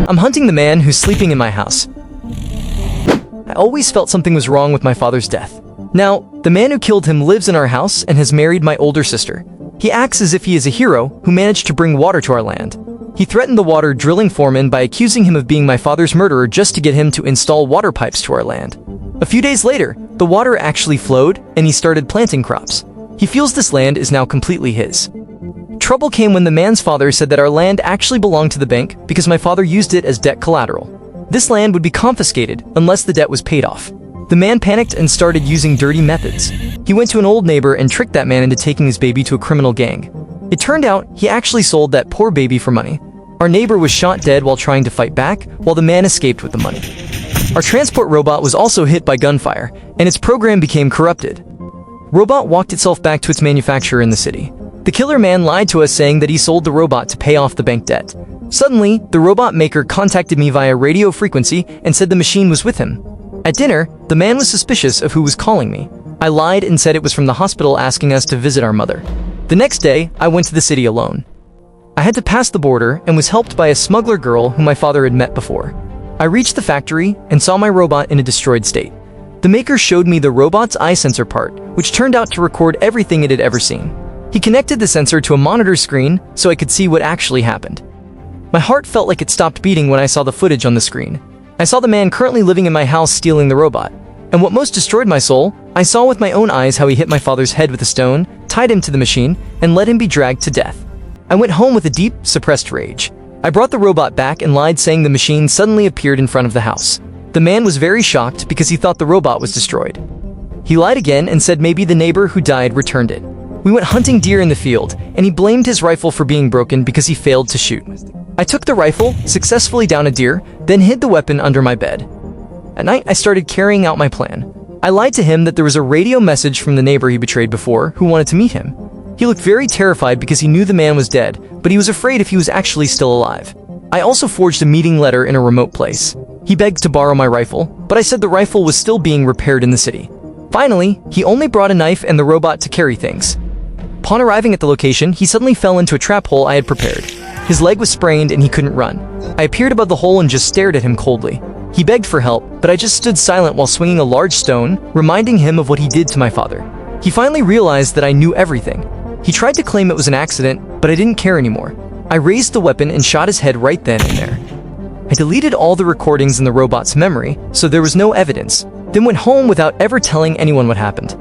I'm hunting the man who's sleeping in my house. I always felt something was wrong with my father's death. Now, the man who killed him lives in our house and has married my older sister. He acts as if he is a hero who managed to bring water to our land. He threatened the water drilling foreman by accusing him of being my father's murderer just to get him to install water pipes to our land. A few days later, the water actually flowed and he started planting crops. He feels this land is now completely his. Trouble came when the man's father said that our land actually belonged to the bank because my father used it as debt collateral. This land would be confiscated unless the debt was paid off. The man panicked and started using dirty methods. He went to an old neighbor and tricked that man into taking his baby to a criminal gang. It turned out he actually sold that poor baby for money. Our neighbor was shot dead while trying to fight back, while the man escaped with the money. Our transport robot was also hit by gunfire, and its program became corrupted. Robot walked itself back to its manufacturer in the city. The killer man lied to us saying that he sold the robot to pay off the bank debt. Suddenly, the robot maker contacted me via radio frequency and said the machine was with him. At dinner, the man was suspicious of who was calling me. I lied and said it was from the hospital asking us to visit our mother. The next day, I went to the city alone. I had to pass the border and was helped by a smuggler girl whom my father had met before. I reached the factory and saw my robot in a destroyed state. The maker showed me the robot's eye sensor part, which turned out to record everything it had ever seen. He connected the sensor to a monitor screen so I could see what actually happened. My heart felt like it stopped beating when I saw the footage on the screen. I saw the man currently living in my house stealing the robot. And what most destroyed my soul, I saw with my own eyes how he hit my father's head with a stone, tied him to the machine, and let him be dragged to death. I went home with a deep, suppressed rage. I brought the robot back and lied saying the machine suddenly appeared in front of the house. The man was very shocked because he thought the robot was destroyed. He lied again and said maybe the neighbor who died returned it. We went hunting deer in the field, and he blamed his rifle for being broken because he failed to shoot. I took the rifle, successfully downed a deer, then hid the weapon under my bed. At night, I started carrying out my plan. I lied to him that there was a radio message from the neighbor he betrayed before who wanted to meet him. He looked very terrified because he knew the man was dead, but he was afraid if he was actually still alive. I also forged a meeting letter in a remote place. He begged to borrow my rifle, but I said the rifle was still being repaired in the city. Finally, he only brought a knife and the robot to carry things. Upon arriving at the location, he suddenly fell into a trap hole I had prepared. His leg was sprained and he couldn't run. I appeared above the hole and just stared at him coldly. He begged for help, but I just stood silent while swinging a large stone, reminding him of what he did to my father. He finally realized that I knew everything. He tried to claim it was an accident, but I didn't care anymore. I raised the weapon and shot his head right then and there. I deleted all the recordings in the robot's memory, so there was no evidence, then went home without ever telling anyone what happened.